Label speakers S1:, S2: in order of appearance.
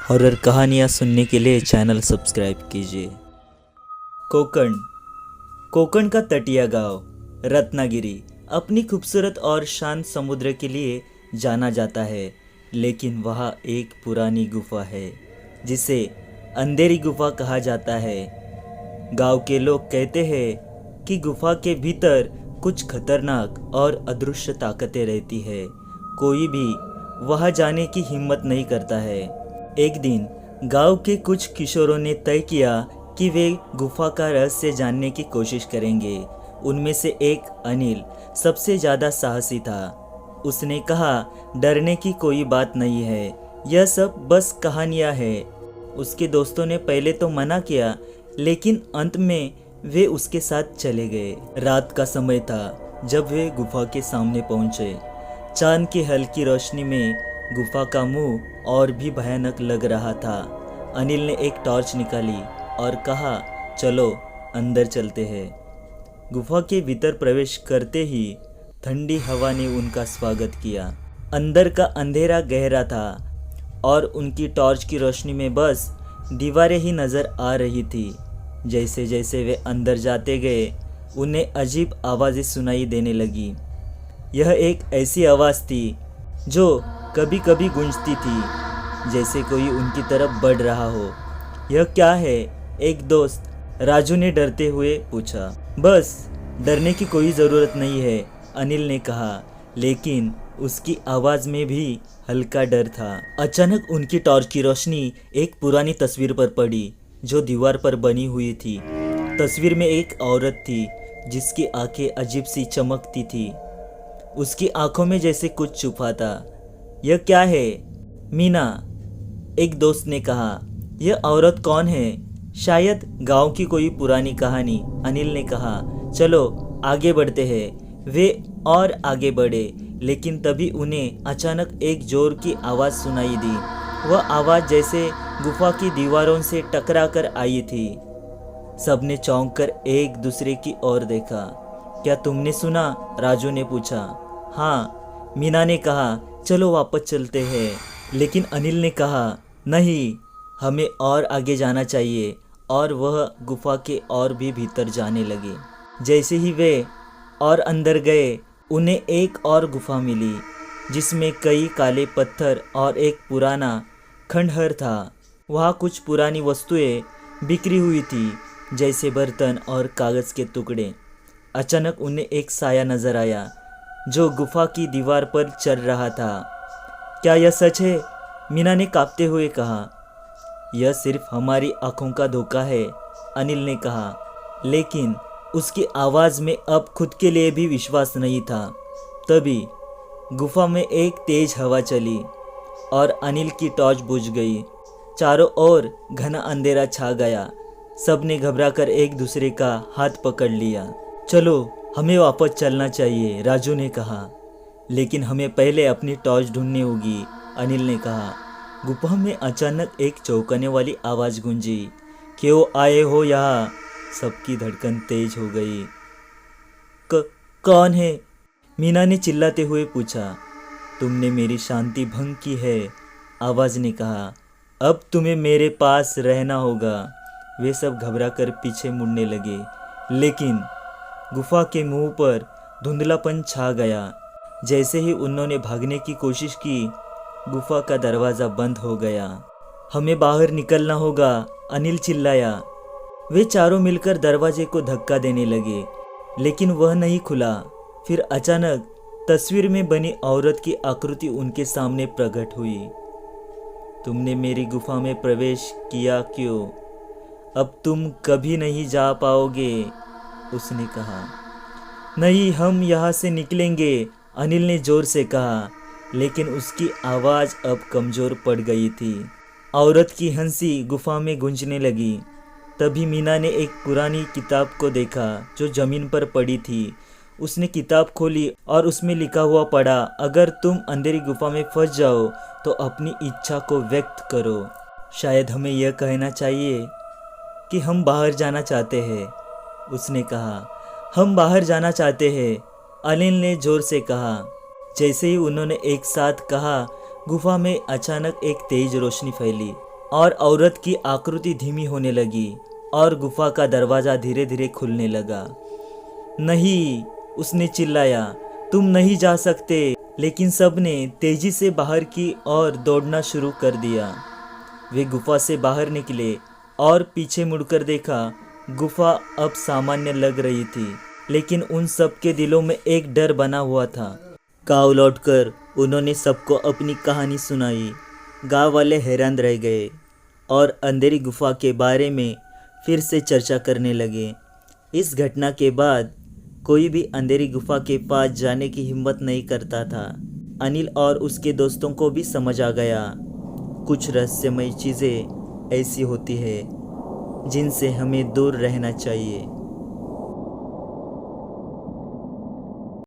S1: Horror कहानियाँ सुनने के लिए चैनल सब्सक्राइब कीजिए। कोकण का तटीय गांव रत्नागिरी अपनी खूबसूरत और शांत समुद्र के लिए जाना जाता है, लेकिन वहाँ एक पुरानी गुफा है जिसे अंधेरी गुफा कहा जाता है। गांव के लोग कहते हैं कि गुफा के भीतर कुछ खतरनाक और अदृश्य ताकतें रहती है। कोई भी वहाँ जाने की हिम्मत नहीं करता है। एक दिन गांव के कुछ किशोरों ने तय किया कि वे गुफा का रहस्य जानने की कोशिश करेंगे। उनमें से एक अनिल सबसे ज़्यादा साहसी था। उसने कहा, डरने की कोई बात नहीं है, यह सब बस कहानियाँ हैं। उसके दोस्तों ने पहले तो मना किया, लेकिन अंत में वे उसके साथ चले गए। रात का समय था जब वे गुफा के सामने पहुंचे। चांद की हल्की रोशनी में गुफा का मुंह और भी भयानक लग रहा था। अनिल ने एक टॉर्च निकाली और कहा, चलो अंदर चलते हैं। गुफा के भीतर प्रवेश करते ही ठंडी हवा ने उनका स्वागत किया। अंदर का अंधेरा गहरा था और उनकी टॉर्च की रोशनी में बस दीवारें ही नज़र आ रही थी। जैसे जैसे वे अंदर जाते गए, उन्हें अजीब आवाज़ें सुनाई देने लगी। यह एक ऐसी आवाज़ थी जो कभी कभी गूंजती थी, जैसे कोई उनकी तरफ बढ़ रहा हो। यह क्या है? एक दोस्त राजू ने डरते हुए पूछा। बस डरने की कोई ज़रूरत नहीं है, अनिल ने कहा, लेकिन उसकी आवाज़ में भी हल्का डर था। अचानक उनकी टॉर्च की रोशनी एक पुरानी तस्वीर पर पड़ी जो दीवार पर बनी हुई थी। तस्वीर में एक औरत थी जिसकी आंखें अजीब सी चमकती थी। उसकी आंखों में जैसे कुछ छुपा था। यह क्या है? मीना, एक दोस्त ने कहा। यह औरत कौन है? शायद गांव की कोई पुरानी कहानी, अनिल ने कहा। चलो आगे बढ़ते हैं। वे और आगे बढ़े, लेकिन तभी उन्हें अचानक एक जोर की आवाज़ सुनाई दी। वह आवाज़ जैसे गुफा की दीवारों से टकरा कर आई थी। सबने चौंक कर एक दूसरे की ओर देखा। क्या तुमने सुना? राजू ने पूछा। हाँ, मीना ने कहा। चलो वापस चलते हैं। लेकिन अनिल ने कहा, नहीं, हमें और आगे जाना चाहिए। और वह गुफा के और भी भीतर जाने लगे। जैसे ही वे और अंदर गए, उन्हें एक और गुफा मिली जिसमें कई काले पत्थर और एक पुराना खंडहर था। वहाँ कुछ पुरानी वस्तुएं बिखरी हुई थी, जैसे बर्तन और कागज़ के टुकड़े। अचानक उन्हें एक साया नज़र आया जो गुफा की दीवार पर चल रहा था। क्या यह सच है? मीना ने कांपते हुए कहा। यह सिर्फ हमारी आंखों का धोखा है, अनिल ने कहा, लेकिन उसकी आवाज़ में अब खुद के लिए भी विश्वास नहीं था। तभी गुफा में एक तेज हवा चली और अनिल की टॉर्च बुझ गई। चारों ओर घना अंधेरा छा गया। सबने घबराकर एक दूसरे का हाथ पकड़ लिया। चलो हमें वापस चलना चाहिए, राजू ने कहा। लेकिन हमें पहले अपनी टॉर्च ढूंढनी होगी, अनिल ने कहा। गुफा में अचानक एक चौंकाने वाली आवाज़ गूंजी। क्यों आए हो यहाँ? सबकी धड़कन तेज हो गई। कौन है? मीना ने चिल्लाते हुए पूछा। तुमने मेरी शांति भंग की है, आवाज़ ने कहा। अब तुम्हें मेरे पास रहना होगा। वे सब घबराकर पीछे मुड़ने लगे, लेकिन गुफा के मुंह पर धुंधलापन छा गया। जैसे ही उन्होंने भागने की कोशिश की, गुफा का दरवाज़ा बंद हो गया। हमें बाहर निकलना होगा, अनिल चिल्लाया। वे चारों मिलकर दरवाजे को धक्का देने लगे, लेकिन वह नहीं खुला। फिर अचानक तस्वीर में बनी औरत की आकृति उनके सामने प्रकट हुई। तुमने मेरी गुफा में प्रवेश किया क्यों? अब तुम कभी नहीं जा पाओगे, उसने कहा। नहीं, हम यहाँ से निकलेंगे, अनिल ने जोर से कहा, लेकिन उसकी आवाज़ अब कमज़ोर पड़ गई थी। औरत की हंसी गुफा में गूंजने लगी। तभी मीना ने एक पुरानी किताब को देखा जो ज़मीन पर पड़ी थी। उसने किताब खोली और उसमें लिखा हुआ पढ़ा, अगर तुम अंधेरी गुफा में फंस जाओ तो अपनी इच्छा को व्यक्त करो। शायद हमें यह कहना चाहिए कि हम बाहर जाना चाहते हैं, उसने कहा। हम बाहर जाना चाहते हैं, अनिल ने जोर से कहा। जैसे ही उन्होंने एक साथ कहा, गुफा में अचानक एक तेज रोशनी फैली और औरत की आकृति धीमी होने लगी और गुफा का दरवाज़ा धीरे धीरे खुलने लगा। नहीं, उसने चिल्लाया, तुम नहीं जा सकते। लेकिन सबने तेजी से बाहर की ओर दौड़ना शुरू कर दिया। वे गुफा से बाहर निकले और पीछे मुड़कर देखा। गुफा अब सामान्य लग रही थी, लेकिन उन सब के दिलों में एक डर बना हुआ था। गांव लौटकर उन्होंने सबको अपनी कहानी सुनाई। गांव वाले हैरान रह गए और अंधेरी गुफा के बारे में फिर से चर्चा करने लगे। इस घटना के बाद कोई भी अंधेरी गुफा के पास जाने की हिम्मत नहीं करता था। अनिल और उसके दोस्तों को भी समझ आ गया, कुछ रहस्यमय चीज़ें ऐसी होती है जिनसे हमें दूर रहना चाहिए।